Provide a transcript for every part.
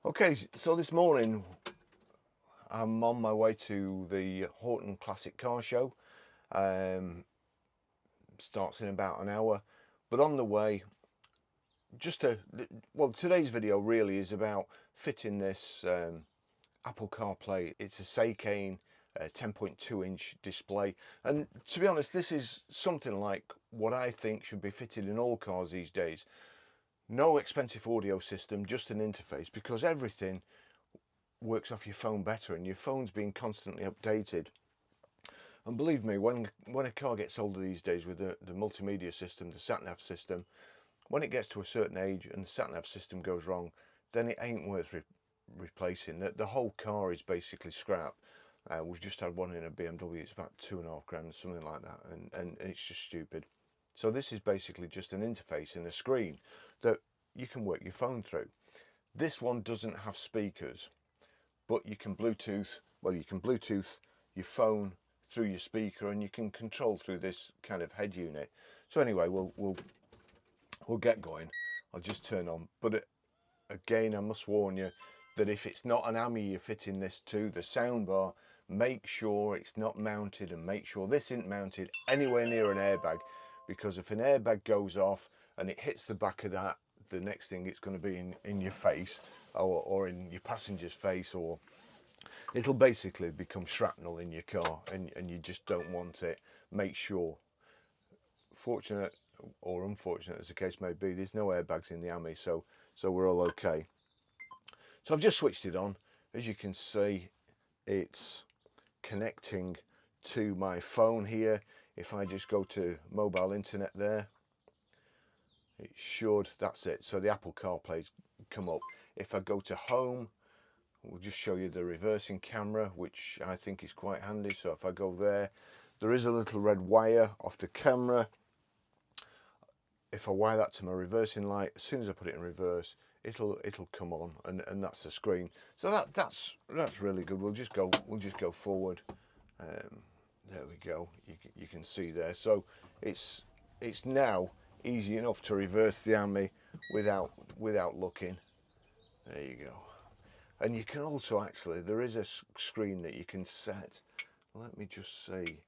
Okay, so this morning I'm on my way to the Hoghton Classic Car Show. Starts in about an hour, but on the way, today's video really is about fitting this Apple CarPlay. It's a Seicane 10.2-inch display, and to be honest, this is something like what I think should be fitted in all cars these days. No expensive audio system, just an interface, because everything works off your phone better, and your phone's being constantly updated. And believe me, when a car gets older these days with the multimedia system, the sat-nav system, when it gets to a certain age and the sat-nav system goes wrong, then it ain't worth replacing. The whole car is basically scrap. We've just had one in a BMW. It's about 2.5 grand, something like that, and it's just stupid. So this is basically just an interface and a screen that you can work your phone through. This one doesn't have speakers, but you can Bluetooth your phone through your speaker, and you can control through this kind of head unit. So anyway, we'll get going. I'll just turn on, but again, I must warn you that if it's not an Ami you're fitting this to, the soundbar, make sure it's not mounted, and make sure this isn't mounted anywhere near an airbag, because if an airbag goes off and it hits the back of that, the next thing it's going to be in your face, or in your passenger's face, or it'll basically become shrapnel in your car, and you just don't want it. Make sure, fortunate or unfortunate as the case may be, there's no airbags in the Ami, so we're all okay. So I've just switched it on. As you can see, it's connecting to my phone here. If I just go to mobile internet there, it should, that's it. So the Apple CarPlay's come up. If I go to home, we'll just show you the reversing camera, which I think is quite handy. So if I go there, there is a little red wire off the camera. If I wire that to my reversing light, as soon as I put it in reverse, it'll come on, and that's the screen. So that's really good. We'll just go forward. There we go. You can see there. So it's now easy enough to reverse the Ami without looking. There you go. And you can also actually, there is a screen that you can set. Let me just see.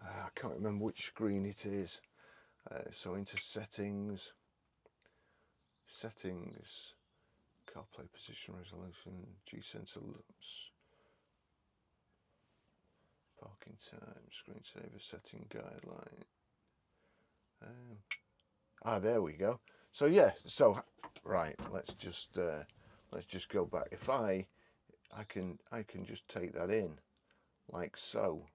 I can't remember which screen it is. So into settings, CarPlay position resolution, G-sensor loops, parking time, screensaver setting guideline. There we go. So yeah, so right, let's just go back. If I can just take that in like so.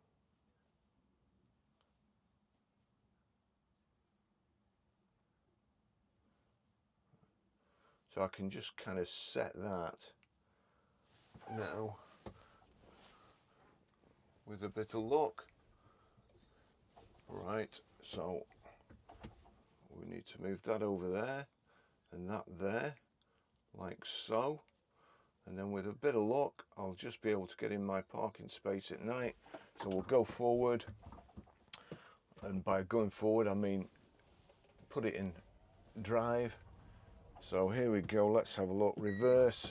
So I can just kind of set that now with a bit of luck. Right, so we need to move that over there and that there, like so. And then with a bit of luck, I'll just be able to get in my parking space at night. So we'll go forward. And by going forward, I mean put it in drive. So here we go, let's have a look. Reverse.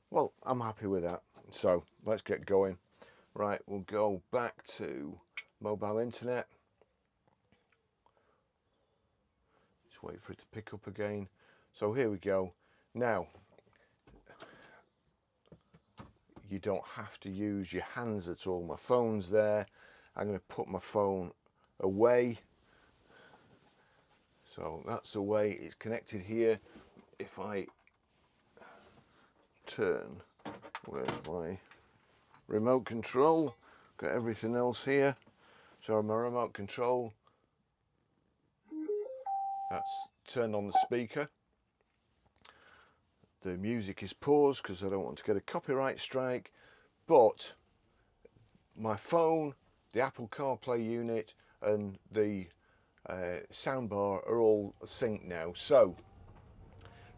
Well, I'm happy with that. So let's get going. Right, we'll go back to mobile internet. Just wait for it to pick up again. So here we go. Now, you don't have to use your hands at all. My phone's there. I'm going to put my phone away. So that's away. It's connected here. If I turn, where's my remote control? Got everything else here. So my remote control, that's turned on the speaker. The music is paused because I don't want to get a copyright strike, but my phone, the Apple CarPlay unit, and the soundbar are all synced now. So,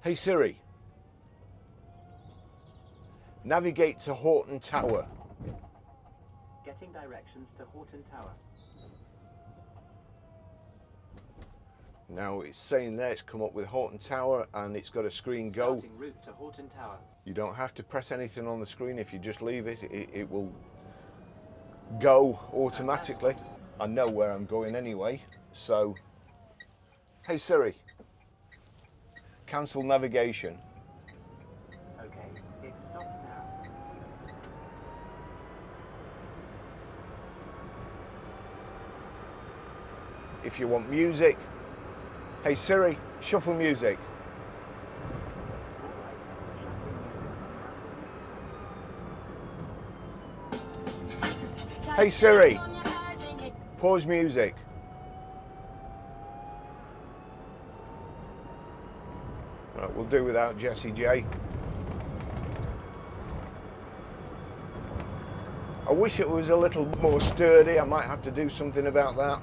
hey Siri, Navigate to Hoghton Tower. Getting directions to Hoghton Tower. Now it's saying there it's come up with Hoghton Tower and it's got a screen go. Starting route to Hoghton Tower. You don't have to press anything on the screen. If you just leave it, it will go automatically. I know where I'm going anyway, so hey Siri, cancel navigation. Okay, it stops now. If you want music, hey Siri, shuffle music. Hey Siri, pause music. Right, we'll do without Jessie J. I wish it was a little more sturdy. I might have to do something about that.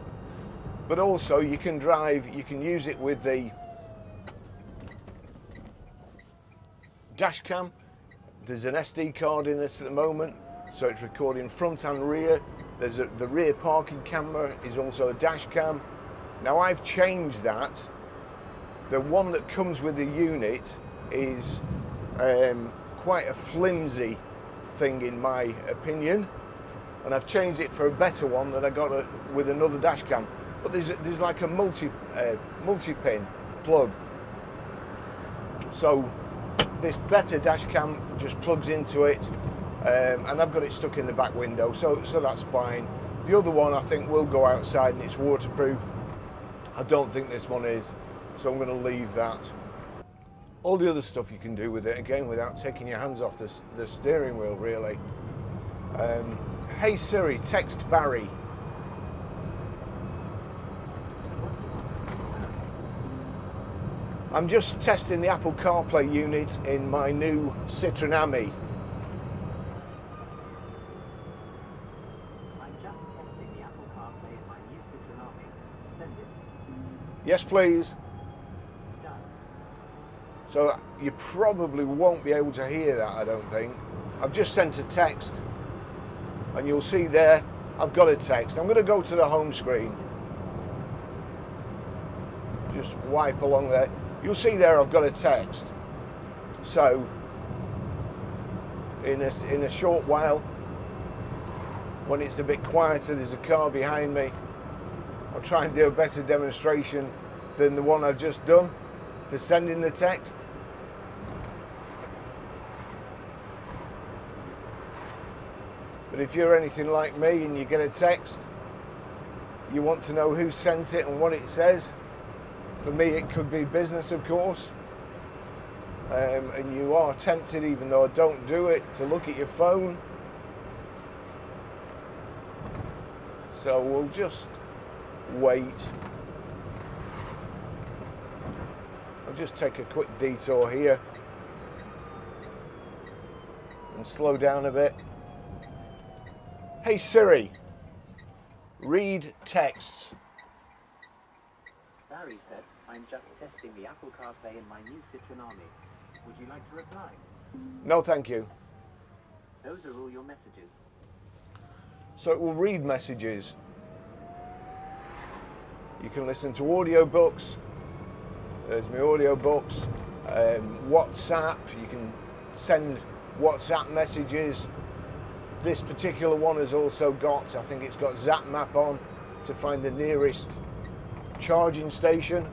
But also you can drive, you can use it with the dash cam. There's an SD card in it at the moment, so it's recording front and rear. There's the rear parking camera is also a dash cam. Now I've changed that. The one that comes with the unit is quite a flimsy thing in my opinion, and I've changed it for a better one that I got with another dash cam. But there's like a multi-pin plug, so this better dash cam just plugs into it, and I've got it stuck in the back window, so that's fine. The other one I think will go outside and it's waterproof. I don't think this one is, so I'm going to leave that. All the other stuff you can do with it, again, without taking your hands off the steering wheel, really. Hey Siri, text Barry. I'm just testing the Apple CarPlay unit in my new Citroen Ami. I'm just testing the Apple CarPlay in my new Citroen Ami. Send it. Yes, please. Done. So you probably won't be able to hear that, I don't think. I've just sent a text, and you'll see there I've got a text. I'm going to go to the home screen. Just wipe along there. You'll see there I've got a text. So in a short while, when it's a bit quieter, there's a car behind me, I'll try and do a better demonstration than the one I've just done for sending the text. But if you're anything like me and you get a text, you want to know who sent it and what it says. For me, it could be business, of course, and you are tempted, even though I don't do it, to look at your phone. So we'll just wait. I'll just take a quick detour here and slow down a bit. Hey Siri, read texts. Barry said, I'm just testing the Apple CarPlay in my new Citroen Ami. Would you like to reply? No, thank you. Those are all your messages. So it will read messages. You can listen to audiobooks. There's my audiobooks. WhatsApp, you can send WhatsApp messages. This particular one has also got, I think it's got Zap Map on to find the nearest charging station.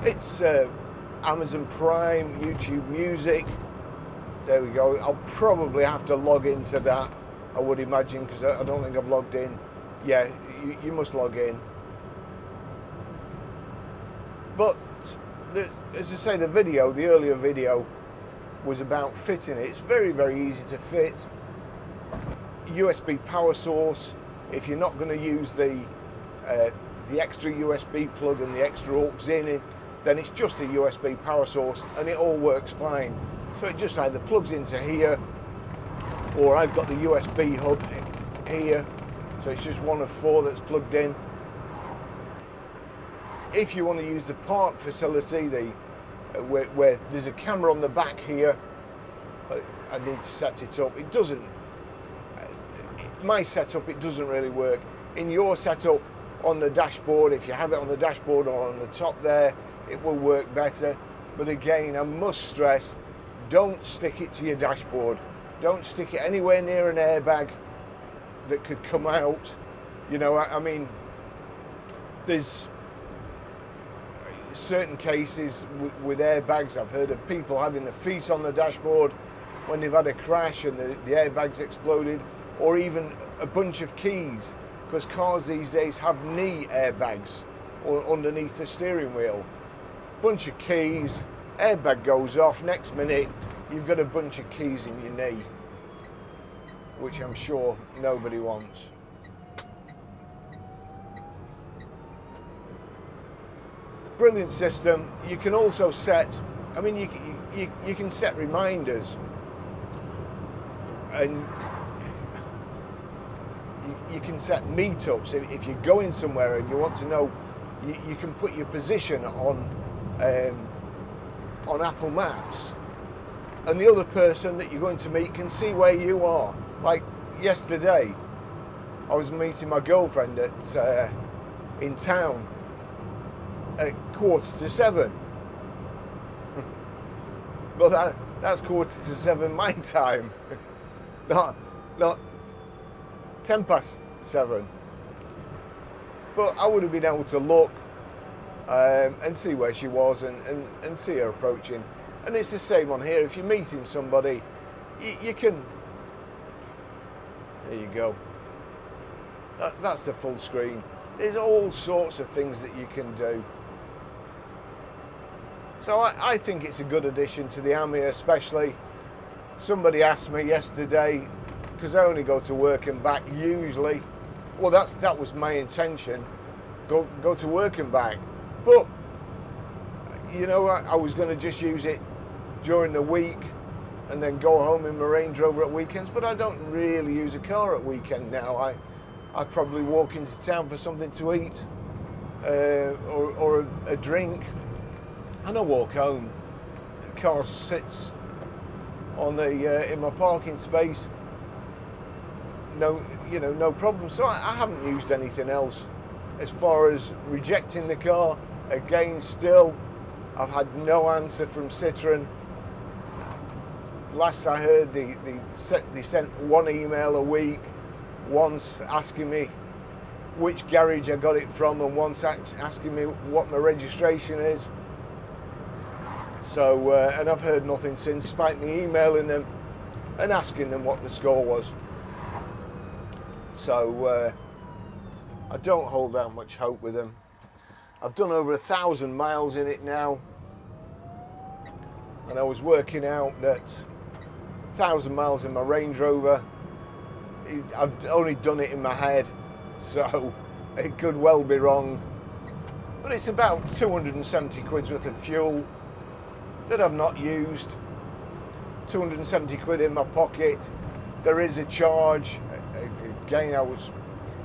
It's Amazon Prime, YouTube Music. There we go. I'll probably have to log into that, I would imagine, because I don't think I've logged in. Yeah, you must log in. But as I say, the earlier video was about fitting it. It's very, very easy to fit. USB power source. If you're not going to use the extra USB plug and the extra aux in, then it's just a USB power source and it all works fine. So it just either plugs into here, or I've got the USB hub here, so it's just one of 4 that's plugged in. if you want to use the park facility, where there's a camera on the back here, I need to set it up. It doesn't, my setup, it doesn't really work. In your setup on the dashboard, if you have it on the dashboard or on the top there, it will work better. But again, I must stress, don't stick it to your dashboard. Don't stick it anywhere near an airbag that could come out. You know, I mean, there's certain cases with airbags. I've heard of people having their feet on the dashboard when they've had a crash and the airbags exploded, or even a bunch of keys, because cars these days have knee airbags or underneath the steering wheel. Bunch of keys, airbag goes off, next minute you've got a bunch of keys in your knee, which I'm sure nobody wants. Brilliant system. You can also set, I mean, you can set reminders, and you can set meetups. If you're going somewhere and you want to know, you can put your position on Apple Maps, and the other person that you're going to meet can see where you are. Like yesterday, I was meeting my girlfriend in town at 7:15. Well, that's 7:15 my time, not 7:10. But I would have been able to look and see where she was and see her approaching. And it's the same on here. If you're meeting somebody, you can. There you go. That's the full screen. There's all sorts of things that you can do. So I think it's a good addition to the Ami, especially. Somebody asked me yesterday, because I only go to work and back usually. Well, that was my intention, go to work and back. But you know, I was going to just use it during the week and then go home in my Range Rover at weekends. But I don't really use a car at weekend now. I probably walk into town for something to eat or a drink, and I walk home. The car sits on the in my parking space. No problem. So I haven't used anything else. As far as rejecting the car, again, still, I've had no answer from Citroen. Last I heard, they sent one email a week, once asking me which garage I got it from, and once asking me what my registration is. So, and I've heard nothing since, despite me emailing them and asking them what the score was. So, I don't hold out much hope with them. I've done over 1,000 miles in it now, and I was working out that 1,000 miles in my Range Rover, I've only done it in my head, so it could well be wrong. But it's about 270 quid's worth of fuel that I've not used. 270 quid in my pocket. There is a charge. Again,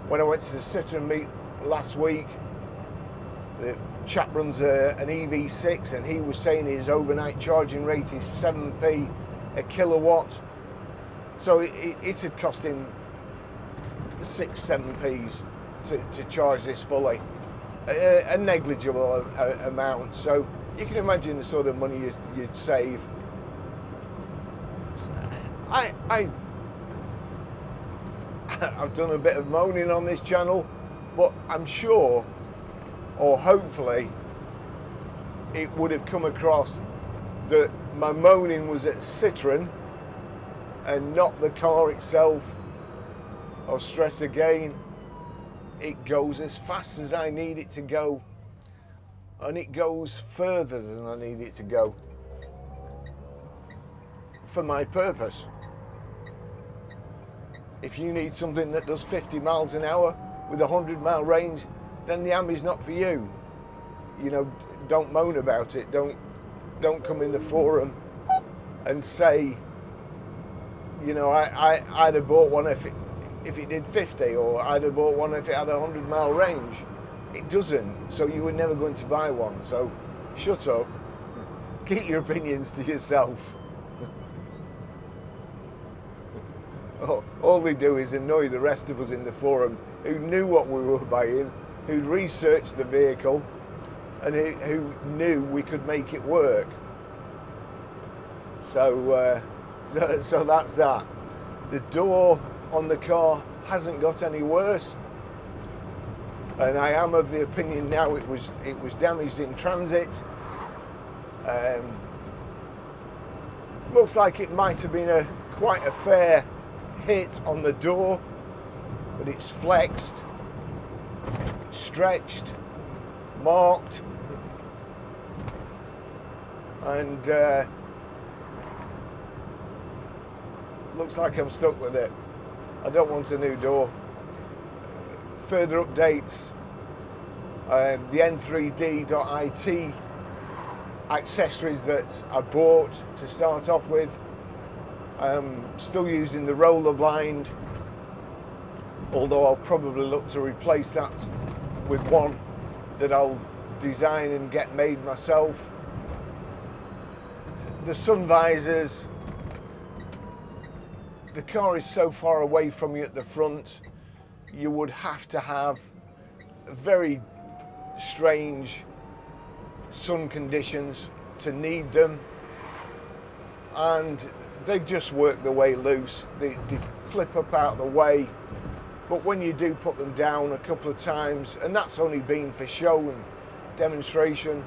when I went to the Citroen meet last week, the chap runs an EV6, and he was saying his overnight charging rate is 7p a kilowatt. So it had cost him 6-7p's to charge this fully, a negligible amount. So you can imagine the sort of money you'd save. I've done a bit of moaning on this channel, but I'm sure, or hopefully, it would have come across that my moaning was at Citroen and not the car itself. I'll stress again, it goes as fast as I need it to go, and it goes further than I need it to go for my purpose. If you need something that does 50 miles an hour with a 100-mile range, then the Ami's not for you. You know, don't moan about it. Don't come in the forum and say, you know, I'd have bought one if it did 50, or I'd have bought one if it had a 100-mile range. It doesn't, so you were never going to buy one. So shut up, keep your opinions to yourself. All they do is annoy the rest of us in the forum who knew what we were buying, who'd researched the vehicle, and who knew we could make it work. So that's that. The door on the car hasn't got any worse, and I am of the opinion now it was damaged in transit. Looks like it might have been quite a fair hit on the door, but it's flexed, stretched, marked, and looks like I'm stuck with it. I don't want a new door. Further updates, the N3D.IT accessories that I bought to start off with. I'm still using the roller blind, although I'll probably look to replace that with one that I'll design and get made myself. The sun visors, the car is so far away from you at the front, you would have to have very strange sun conditions to need them, and they just work the way loose. They flip up out of the way, but when you do put them down a couple of times, and that's only been for show and demonstration,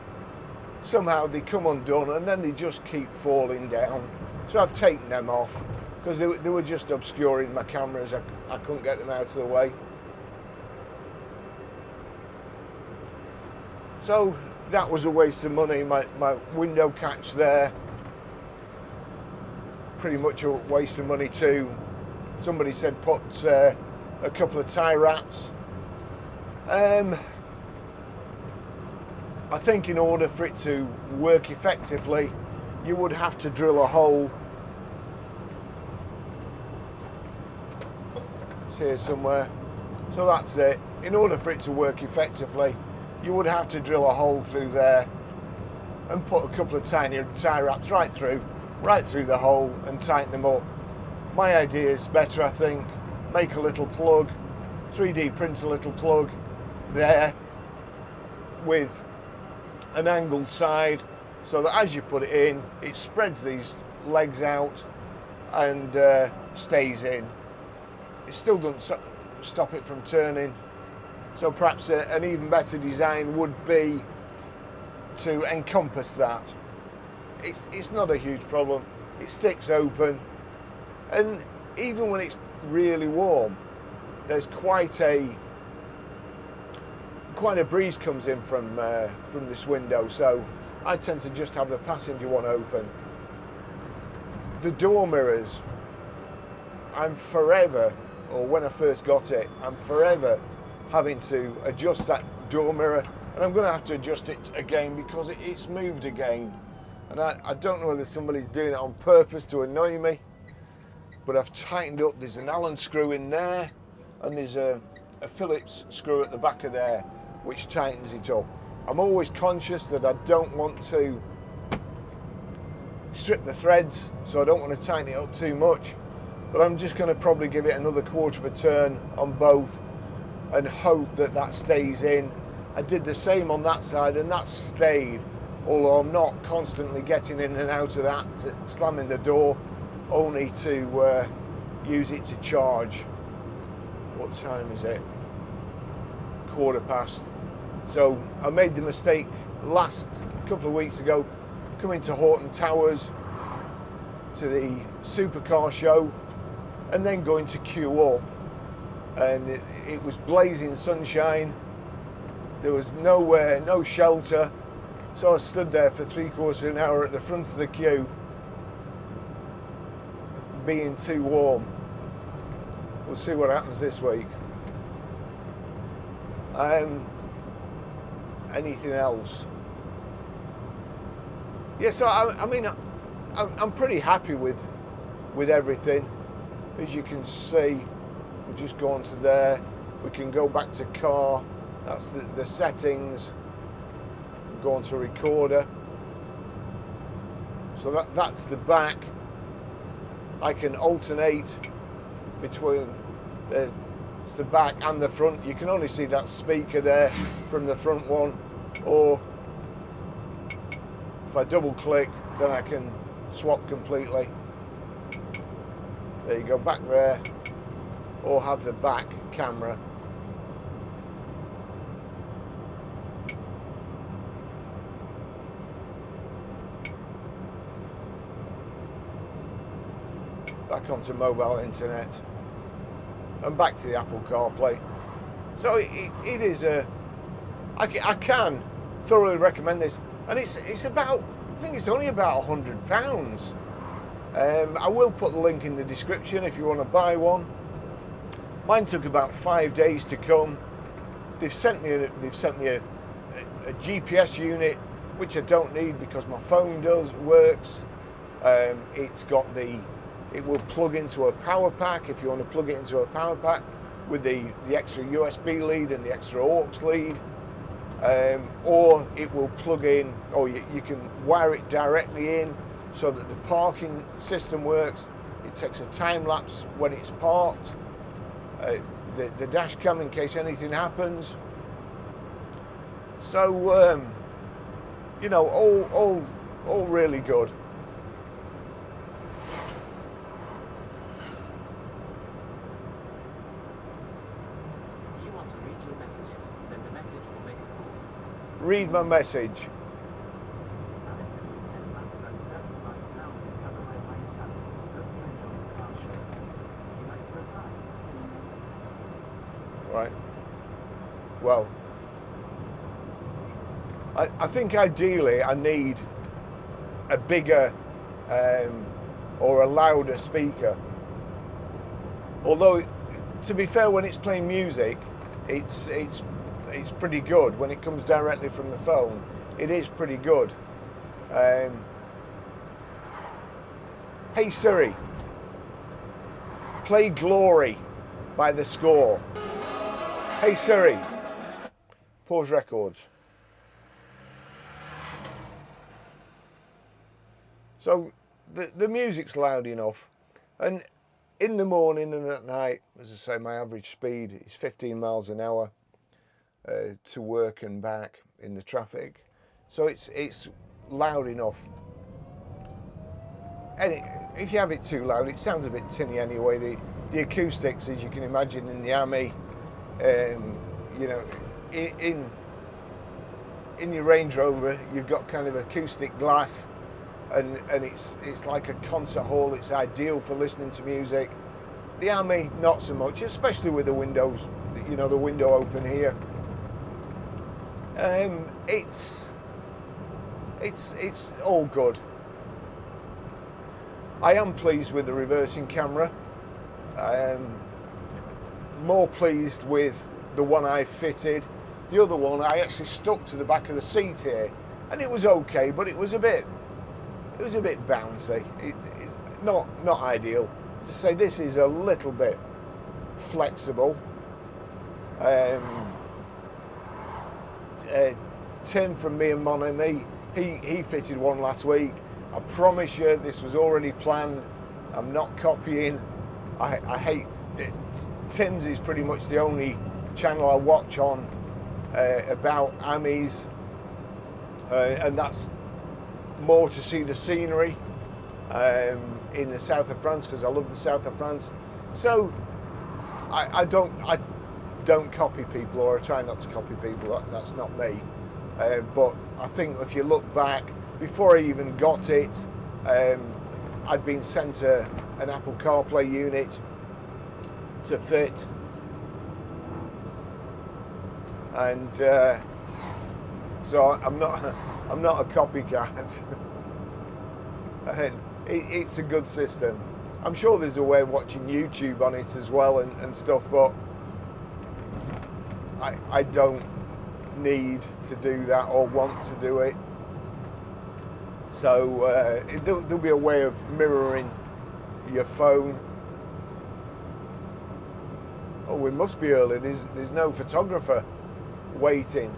somehow they come undone and then they just keep falling down. So I've taken them off because they were just obscuring my cameras. I couldn't get them out of the way. So that was a waste of money. My window catch there, pretty much a waste of money too. Somebody said put a couple of tie wraps. I think in order for it to work effectively, you would have to drill a hole. It's here somewhere. So that's it. In order for it to work effectively, you would have to drill a hole through there and put a couple of tiny tie wraps right through the hole and tighten them up. My idea is better, I think. Make a little plug, 3D print a little plug there with an angled side, so that as you put it in, it spreads these legs out and stays in. It still doesn't stop it from turning. So perhaps an even better design would be to encompass that. It's not a huge problem. It sticks open, and even when it's really warm, there's quite a breeze comes in from this window. So I tend to just have the passenger one open. The door mirrors, I'm forever, or when I first got it, I'm forever having to adjust that door mirror, and I'm going to have to adjust it again because it's moved again. And I don't know whether somebody's doing it on purpose to annoy me, but I've tightened up. There's an Allen screw in there, and there's a Phillips screw at the back of there, which tightens it up. I'm always conscious that I don't want to strip the threads, so I don't want to tighten it up too much, but I'm just going to probably give it another quarter of a turn on both and hope that that stays in. I did the same on that side and that stayed, although I'm not constantly getting in and out of that, slamming the door, only to use it to charge. What time is it? 1:15. So I made the mistake last couple of weeks ago, coming to Hoghton Towers to the supercar show and then going to queue up, and it was blazing sunshine. There was nowhere, no shelter, so I stood there for 3/4 of an hour at the front of the queue, being too warm. We'll see what happens this week. Anything else? Yes, yeah, so I mean, I'm pretty happy with everything. As you can see, we'll just go on to there. We can go back to car. That's the settings. Go on to recorder. So that's the back. I can alternate between it's the back and the front. You can only see that speaker there from the front one, or if I double click, then I can swap completely. There you go, back there, or have the back camera. Back onto mobile internet, and back to the Apple CarPlay. So it is I can thoroughly recommend this, and it's about, I think it's only about £100. I will put the link in the description if you want to buy one. Mine took about 5 days to come. They've sent me a GPS unit, which I don't need because my phone works. It will plug into a power pack if you want to plug it into a power pack with the extra USB lead and the extra aux lead, or it will plug in, or you can wire it directly in so that the parking system works. It takes a time lapse when it's parked, the dash cam in case anything happens. So you know, all really good. Read my message. Right. Well, I think ideally I need a bigger or a louder speaker. Although, to be fair, when it's playing music, it's pretty good. When it comes directly from the phone, it is pretty good. Hey Siri, play Glory by The Score. Hey Siri, pause records. So the music's loud enough, and in the morning and at night, as I say, my average speed is 15 miles an hour. To work and back in the traffic, so it's loud enough. And if you have it too loud, it sounds a bit tinny anyway. The acoustics, as you can imagine, in the Ami, you know, in your Range Rover, you've got kind of acoustic glass, and it's like a concert hall. It's ideal for listening to music. The Ami, not so much, especially with the windows, you know, the window open here. It's all good. I am pleased with the reversing camera. More pleased with the one I fitted. The other one I actually stuck to the back of the seat here, and it was okay, but it was a bit bouncy. Not ideal. As I say, this is a little bit flexible. Tim from Me and Mon Ami, he fitted one last week. I promise you, this was already planned. I'm not copying. I hate it. Tim's is pretty much the only channel I watch on about Amis, and that's more to see the scenery in the south of France, because I love the south of France. So I don't copy people, or I try not to copy people. That's not me. But I think if you look back, before I even got it, I'd been sent an Apple CarPlay unit to fit, and so I'm not a copycat. And it's a good system. I'm sure there's a way of watching YouTube on it as well and stuff, but I don't need to do that or want to do it. So there'll be a way of mirroring your phone. Oh, we must be early. There's no photographer. waiting.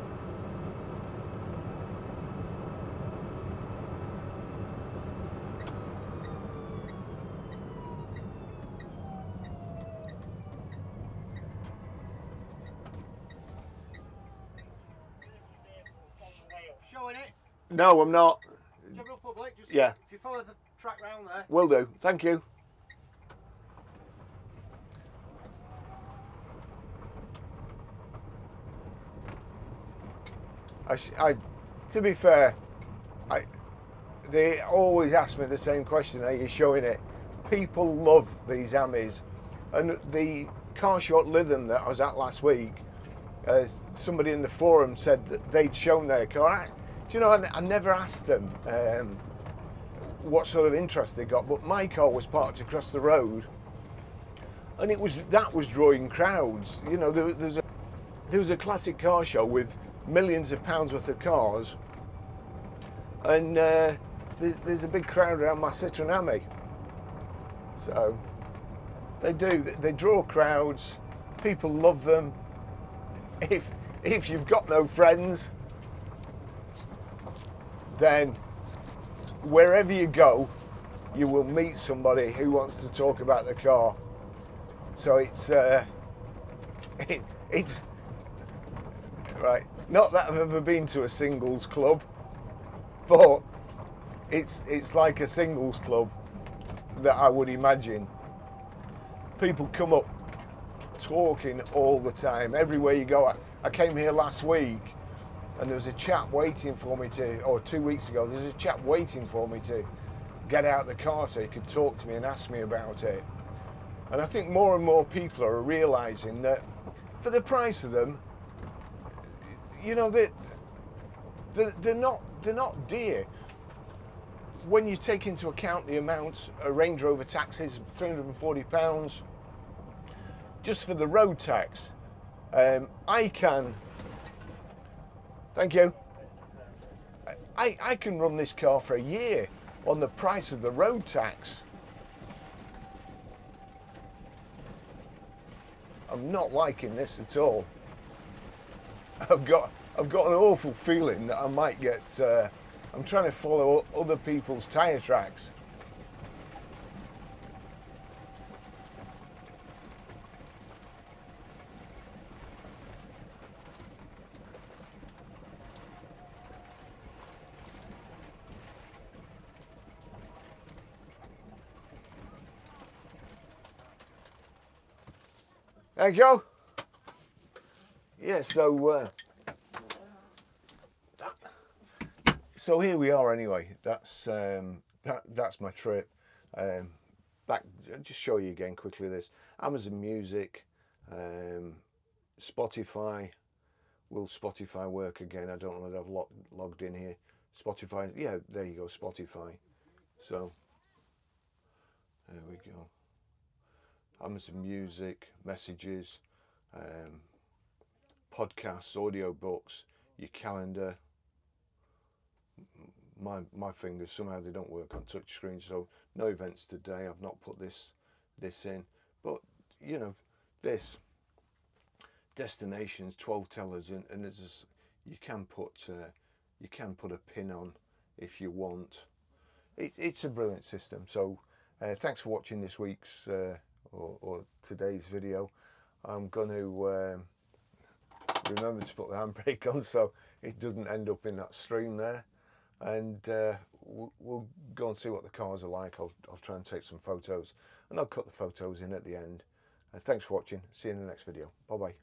Showing it. No, I'm not. General public, just Yeah. if you follow the track round there. Will do. Thank you. To be fair, they always ask me the same question, are you showing it? People love these Amis. And the car show at Lytham that I was at last week, somebody in the forum said that they'd shown their car. Do you know, I never asked them what sort of interest they got, but my car was parked across the road, and that was drawing crowds. You know, there was a classic car show with millions of pounds worth of cars, and there's a big crowd around my Citroen Ami. So they draw crowds. People love them. If you've got no friends, then wherever you go, you will meet somebody who wants to talk about the car. So it's right. Not that I've ever been to a singles club, but it's like a singles club that I would imagine. People come up talking all the time, everywhere you go. I came here last week, and there was a chap waiting for me or 2 weeks ago, there's a chap waiting for me to get out the car so he could talk to me and ask me about it. And I think more and more people are realising that for the price of them, you know, they're not dear. When you take into account the amount a Range Rover tax is, £340, just for the road tax, I can, thank you, I can run this car for a year on the price of the road tax. I'm not liking this at all. I've got an awful feeling that I might get, I'm trying to follow other people's tyre tracks. There you go. Yeah, so here we are anyway. That's my trip. Back, I'll just show you again quickly this. Amazon Music, Spotify. Will Spotify work again? I don't know whether I've logged in here. Spotify, yeah, there you go, Spotify. So, there we go. Amazon Music, messages, podcasts, audio books, your calendar. My fingers, somehow they don't work on touch screen, so no events today. I've not put this in, but you know, this destinations, 12 tellers, and there's you can put a pin on if you want. It's a brilliant system. So thanks for watching this week's or today's video. I'm going to remember to put the handbrake on so it doesn't end up in that stream there, and we'll go and see what the cars are like. I'll try and take some photos, and I'll cut the photos in at the end. Thanks for watching. See you in the next video. Bye bye.